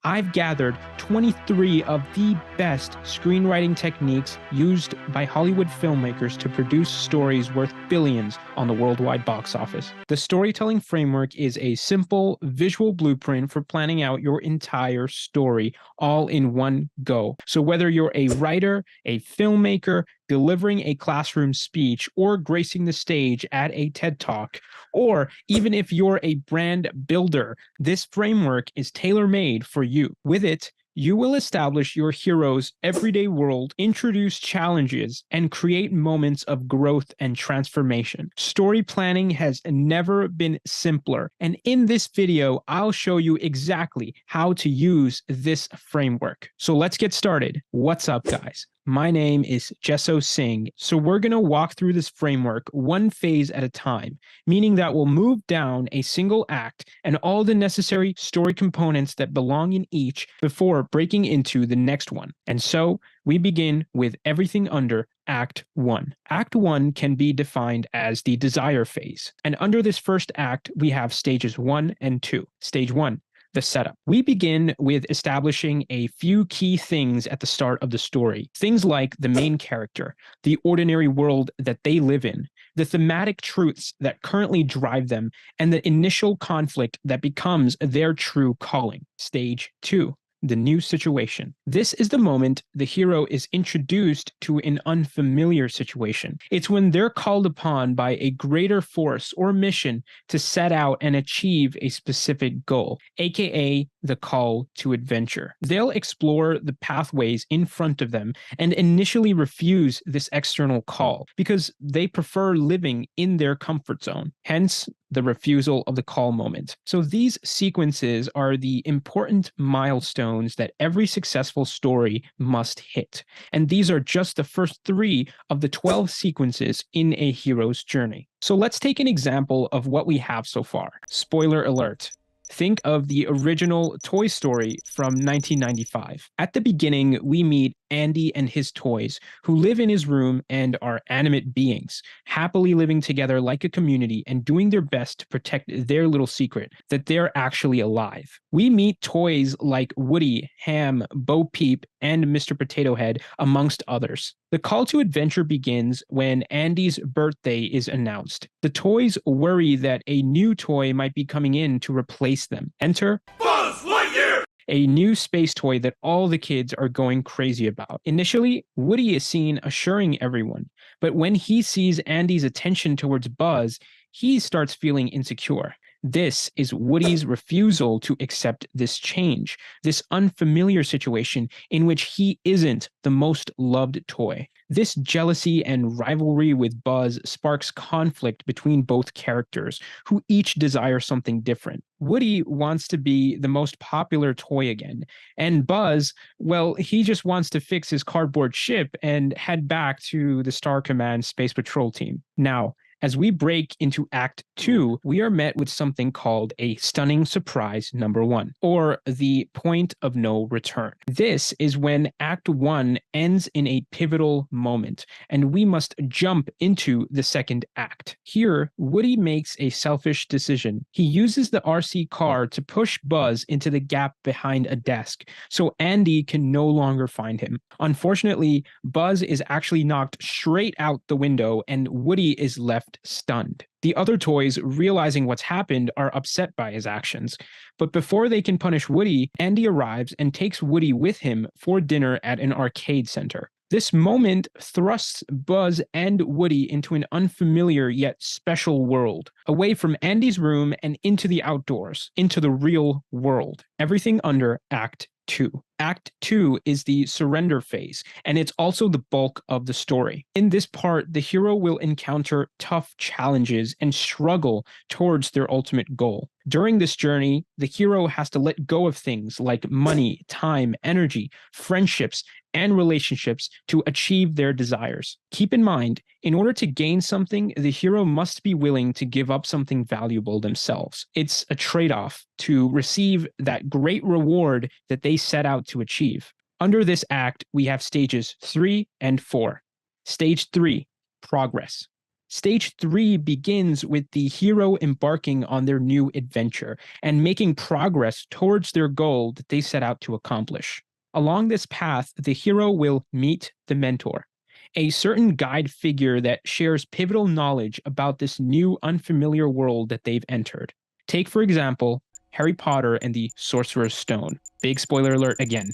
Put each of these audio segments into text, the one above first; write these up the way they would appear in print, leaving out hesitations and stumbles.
I've gathered 23 of the best screenwriting techniques used by Hollywood filmmakers to produce stories worth billions on the worldwide box office. The storytelling framework is a simple visual blueprint for planning out your entire story all in one go. So whether you're a writer, a filmmaker, delivering a classroom speech, or gracing the stage at a TED Talk, or even if you're a brand builder, this framework is tailor-made for you. With it, you will establish your hero's everyday world, introduce challenges, and create moments of growth and transformation. Story planning has never been simpler, and in this video, I'll show you exactly how to use this framework. So let's get started. What's up, guys? My name is Gesso Singh, so we're going to walk through this framework one phase at a time, meaning that we'll move down a single act and all the necessary story components that belong in each before breaking into the next one. And so we begin with everything under Act 1. Act 1 can be defined as the desire phase, and under this first act, we have stages 1 and 2. Stage 1. The setup. We begin with establishing a few key things at the start of the story. Things like the main character, the ordinary world that they live in, the thematic truths that currently drive them, and the initial conflict that becomes their true calling. Stage 2. The new situation. This is the moment the hero is introduced to an unfamiliar situation. It's when they're called upon by a greater force or mission to set out and achieve a specific goal, aka the call to adventure. They'll explore the pathways in front of them and initially refuse this external call because they prefer living in their comfort zone. Hence, the refusal of the call moment. So these sequences are the important milestones that every successful story must hit. And these are just the first 3 of the 12 sequences in a hero's journey. So let's take an example of what we have so far. Spoiler alert. Think of the original Toy Story from 1995. At the beginning, we meet Andy and his toys, who live in his room and are animate beings, happily living together like a community and doing their best to protect their little secret, that they're actually alive. We meet toys like Woody, Ham, Bo Peep, and Mr. Potato Head, amongst others. The call to adventure begins when Andy's birthday is announced. The toys worry that a new toy might be coming in to replace them. Enter Buzz Lightyear! A new space toy that all the kids are going crazy about. Initially, Woody is seen assuring everyone, but when he sees Andy's attention towards Buzz, he starts feeling insecure. This is Woody's refusal to accept this change, this unfamiliar situation in which he isn't the most loved toy. This jealousy and rivalry with Buzz sparks conflict between both characters, who each desire something different. Woody wants to be the most popular toy again, and Buzz, well, he just wants to fix his cardboard ship and head back to the Star Command Space Patrol team. Now, as we break into Act 2, we are met with something called a stunning surprise number 1, or the point of no return. This is when Act 1 ends in a pivotal moment, and we must jump into the second act. Here, Woody makes a selfish decision. He uses the RC car to push Buzz into the gap behind a desk, so Andy can no longer find him. Unfortunately, Buzz is actually knocked straight out the window, and Woody is left stunned. The other toys, realizing what's happened, are upset by his actions. But before they can punish Woody, Andy arrives and takes Woody with him for dinner at an arcade center. This moment thrusts Buzz and Woody into an unfamiliar yet special world, away from Andy's room and into the outdoors, into the real world. Everything under Act 2. Act 2 is the surrender phase, and it's also the bulk of the story. In this part, the hero will encounter tough challenges and struggle towards their ultimate goal. During this journey, the hero has to let go of things like money, time, energy, friendships, and relationships to achieve their desires. Keep in mind, in order to gain something, the hero must be willing to give up something valuable themselves. It's a trade-off to receive that great reward that they set out to achieve. Under this act, we have stages 3 and 4. Stage 3, progress. Stage 3 begins with the hero embarking on their new adventure and making progress towards their goal that they set out to accomplish. Along this path, the hero will meet the mentor, a certain guide figure that shares pivotal knowledge about this new unfamiliar world that they've entered. Take, for example, Harry Potter and the Sorcerer's Stone. Big spoiler alert again.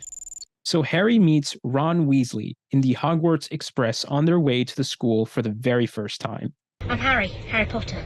So Harry meets Ron Weasley in the Hogwarts Express on their way to the school for the very first time. I'm Harry Potter.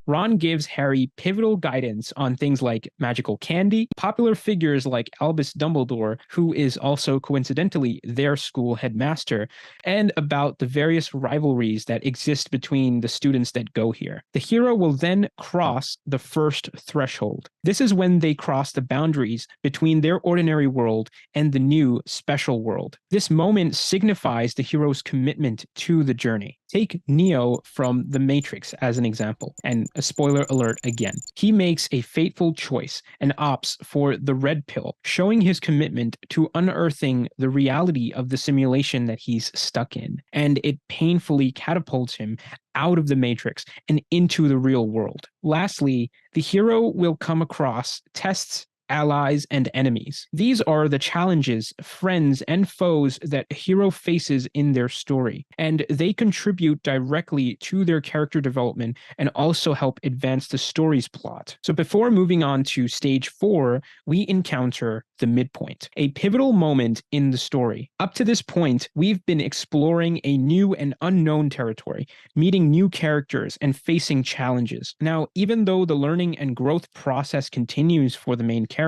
Ron gives Harry pivotal guidance on things like magical candy, popular figures like Albus Dumbledore, who is also coincidentally their school headmaster, and about the various rivalries that exist between the students that go here. The hero will then cross the first threshold. This is when they cross the boundaries between their ordinary world and the new special world. This moment signifies the hero's commitment to the journey. Take Neo from The Matrix as an example, and a spoiler alert again. He makes a fateful choice and opts for the red pill, showing his commitment to unearthing the reality of the simulation that he's stuck in, and it painfully catapults him out of the Matrix and into the real world. Lastly, the hero will come across tests, allies, and enemies. These are the challenges, friends, and foes that a hero faces in their story, and they contribute directly to their character development and also help advance the story's plot. So before moving on to stage 4, we encounter the midpoint, a pivotal moment in the story. Up to this point, we've been exploring a new and unknown territory, meeting new characters, and facing challenges. Now, even though the learning and growth process continues for the main character,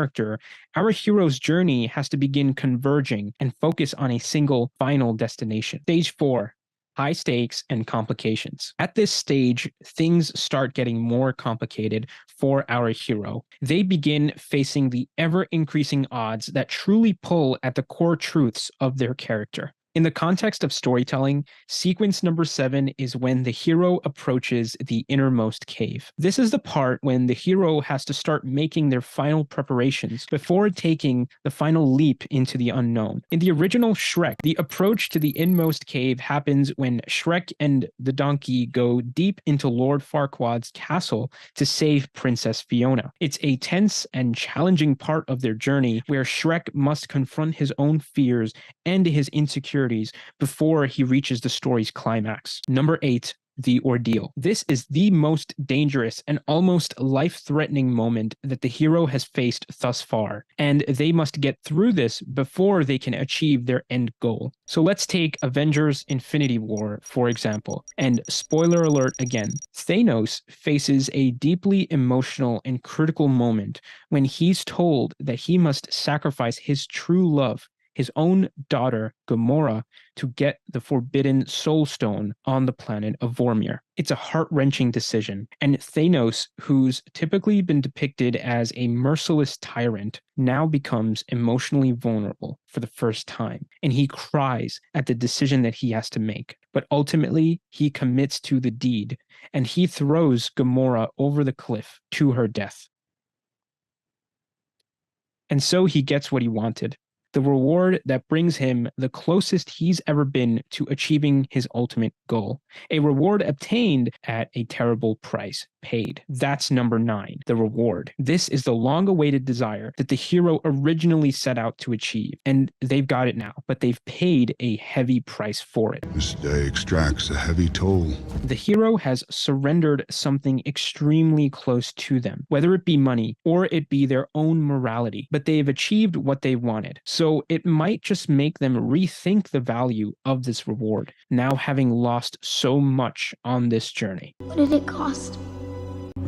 our hero's journey has to begin converging and focus on a single final destination. Stage 4. High stakes and complications. At this stage, things start getting more complicated for our hero. They begin facing the ever-increasing odds that truly pull at the core truths of their character. In the context of storytelling, sequence number 7 is when the hero approaches the innermost cave. This is the part when the hero has to start making their final preparations before taking the final leap into the unknown. In the original Shrek, the approach to the inmost cave happens when Shrek and the donkey go deep into Lord Farquaad's castle to save Princess Fiona. It's a tense and challenging part of their journey where Shrek must confront his own fears and his insecurities before he reaches the story's climax. Number 8. The ordeal. This is the most dangerous and almost life-threatening moment that the hero has faced thus far, and they must get through this before they can achieve their end goal. So let's take Avengers Infinity War, for example, and spoiler alert again, Thanos faces a deeply emotional and critical moment when he's told that he must sacrifice his true love, his own daughter, Gamora, to get the Forbidden Soul Stone on the planet of Vormir. It's a heart-wrenching decision, and Thanos, who's typically been depicted as a merciless tyrant, now becomes emotionally vulnerable for the first time, and he cries at the decision that he has to make. But ultimately, he commits to the deed, and he throws Gamora over the cliff to her death. And so he gets what he wanted. The reward that brings him the closest he's ever been to achieving his ultimate goal. A reward obtained at a terrible price paid. That's number 9, the reward. This is the long-awaited desire that the hero originally set out to achieve, and they've got it now, but they've paid a heavy price for it. This day extracts a heavy toll. The hero has surrendered something extremely close to them, whether it be money or it be their own morality, but they've achieved what they wanted. So it might just make them rethink the value of this reward, now having lost so much on this journey. What did it cost?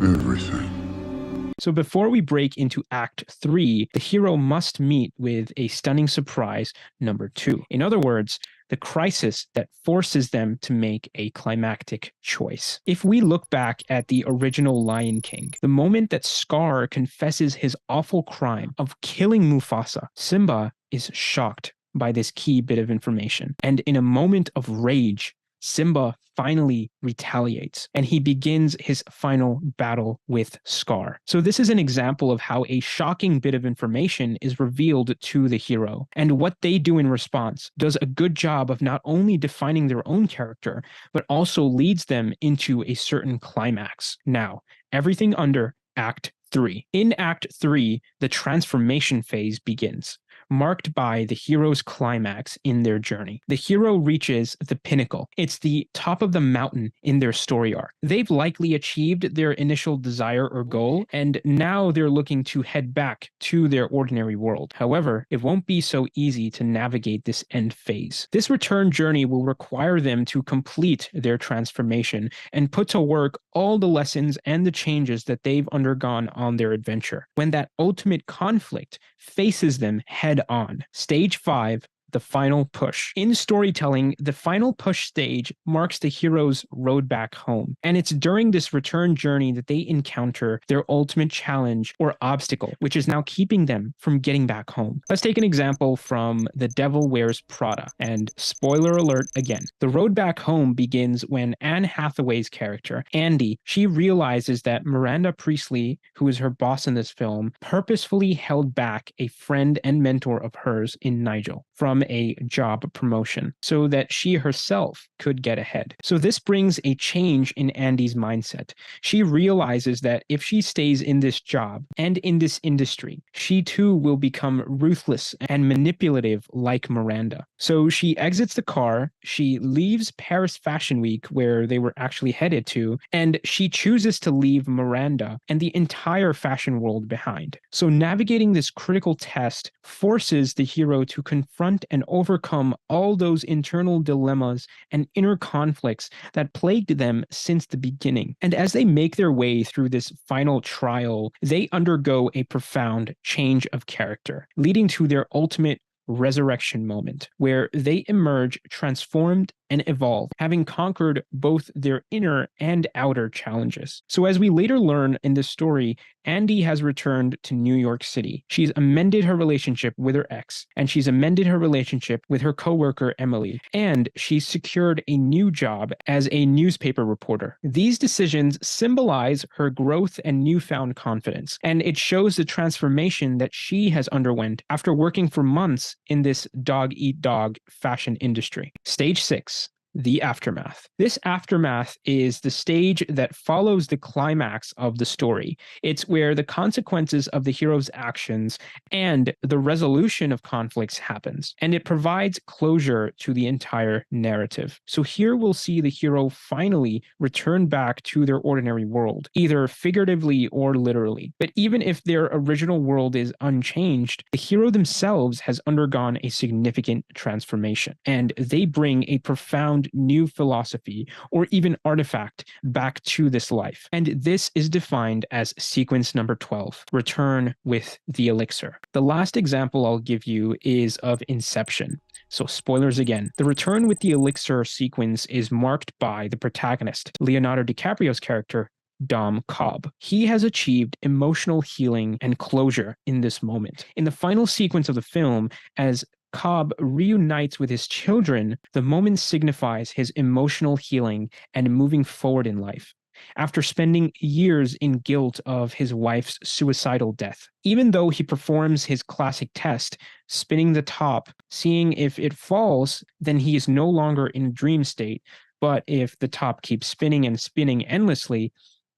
Everything. So before we break into Act 3, the hero must meet with a stunning surprise, number 2. In other words, the crisis that forces them to make a climactic choice. If we look back at the original Lion King, the moment that Scar confesses his awful crime of killing Mufasa, Simba is shocked by this key bit of information. And in a moment of rage, Simba finally retaliates, and he begins his final battle with Scar. So this is an example of how a shocking bit of information is revealed to the hero, and what they do in response does a good job of not only defining their own character, but also leads them into a certain climax. Now, everything under Act 3. In Act 3, the transformation phase begins, marked by the hero's climax in their journey. The hero reaches the pinnacle. It's the top of the mountain in their story arc. They've likely achieved their initial desire or goal, and now they're looking to head back to their ordinary world. However, it won't be so easy to navigate this end phase. This return journey will require them to complete their transformation and put to work all the lessons and the changes that they've undergone on their adventure. When that ultimate conflict faces them head on. Stage 5, the final push. In storytelling, the final push stage marks the hero's road back home. And it's during this return journey that they encounter their ultimate challenge or obstacle, which is now keeping them from getting back home. Let's take an example from The Devil Wears Prada. And spoiler alert again, the road back home begins when Anne Hathaway's character, Andy, she realizes that Miranda Priestley, who is her boss in this film, purposefully held back a friend and mentor of hers in Nigel from a job promotion so that she herself could get ahead. So this brings a change in Andy's mindset. She realizes that if she stays in this job and in this industry, she too will become ruthless and manipulative like Miranda. So she exits the car, she leaves Paris Fashion Week where they were actually headed to, and she chooses to leave Miranda and the entire fashion world behind. So navigating this critical test forces the hero to confront and overcome all those internal dilemmas and inner conflicts that plagued them since the beginning. And as they make their way through this final trial, they undergo a profound change of character, leading to their ultimate resurrection moment, where they emerge transformed and evolve, having conquered both their inner and outer challenges. So as we later learn in this story, Andy has returned to New York City. She's amended her relationship with her ex, and she's amended her relationship with her coworker Emily, and she's secured a new job as a newspaper reporter. These decisions symbolize her growth and newfound confidence, and it shows the transformation that she has underwent after working for months in this dog-eat-dog fashion industry. Stage 6. The aftermath. This aftermath is the stage that follows the climax of the story. It's where the consequences of the hero's actions and the resolution of conflicts happens, and it provides closure to the entire narrative. So here we'll see the hero finally return back to their ordinary world, either figuratively or literally. But even if their original world is unchanged, the hero themselves has undergone a significant transformation, and they bring a profound new philosophy or even artifact back to this life. And this is defined as sequence number 12, return with the elixir. The last example I'll give you is of Inception. So spoilers again. The return with the elixir sequence is marked by the protagonist, Leonardo DiCaprio's character, Dom Cobb. He has achieved emotional healing and closure in this moment. In the final sequence of the film, as Cobb reunites with his children, the moment signifies his emotional healing and moving forward in life, after spending years in guilt of his wife's suicidal death. Even though he performs his classic test, spinning the top, seeing if it falls, then he is no longer in a dream state, but if the top keeps spinning and spinning endlessly,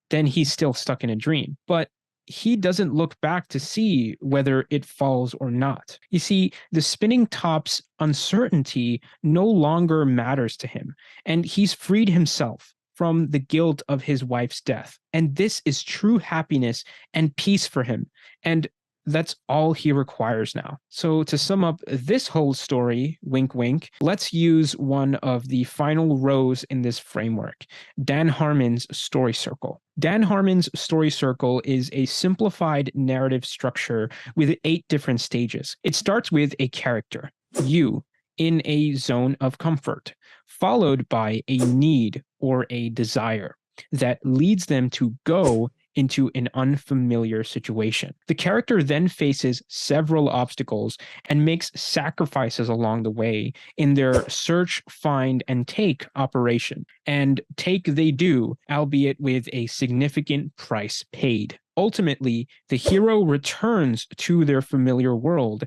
then he's still stuck in a dream. But he doesn't look back to see whether it falls or not. You see, the spinning top's uncertainty no longer matters to him, and he's freed himself from the guilt of his wife's death. And this is true happiness and peace for him. And that's all he requires now. So to sum up this whole story, wink wink, let's use one of the final rows in this framework, Dan Harmon's story circle. Dan Harmon's story circle is a simplified narrative structure with 8 different stages. It starts with a character, you, in a zone of comfort, followed by a need or a desire that leads them to go into an unfamiliar situation. The character then faces several obstacles and makes sacrifices along the way in their search, find, and take operation. And take they do, albeit with a significant price paid. Ultimately, the hero returns to their familiar world,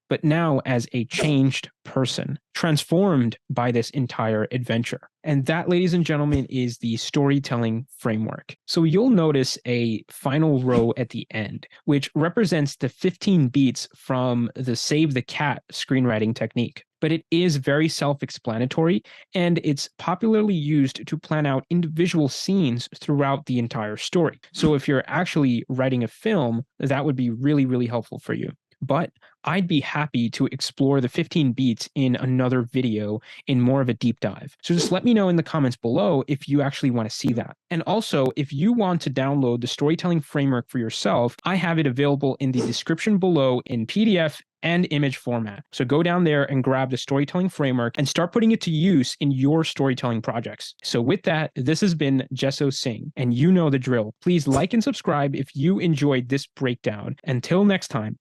but now as a changed person, transformed by this entire adventure. And that, ladies and gentlemen, is the storytelling framework. So you'll notice a final row at the end, which represents the 15 beats from the Save the Cat screenwriting technique. But it is very self-explanatory, and it's popularly used to plan out individual scenes throughout the entire story. So if you're actually writing a film, that would be really, really helpful for you. But I'd be happy to explore the 15 beats in another video in more of a deep dive. So just let me know in the comments below if you actually want to see that. And also, if you want to download the storytelling framework for yourself, I have it available in the description below in PDF and image format. So go down there and grab the storytelling framework and start putting it to use in your storytelling projects. So with that, this has been Gesso Singh, and you know the drill. Please like and subscribe if you enjoyed this breakdown. Until next time,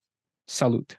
salute.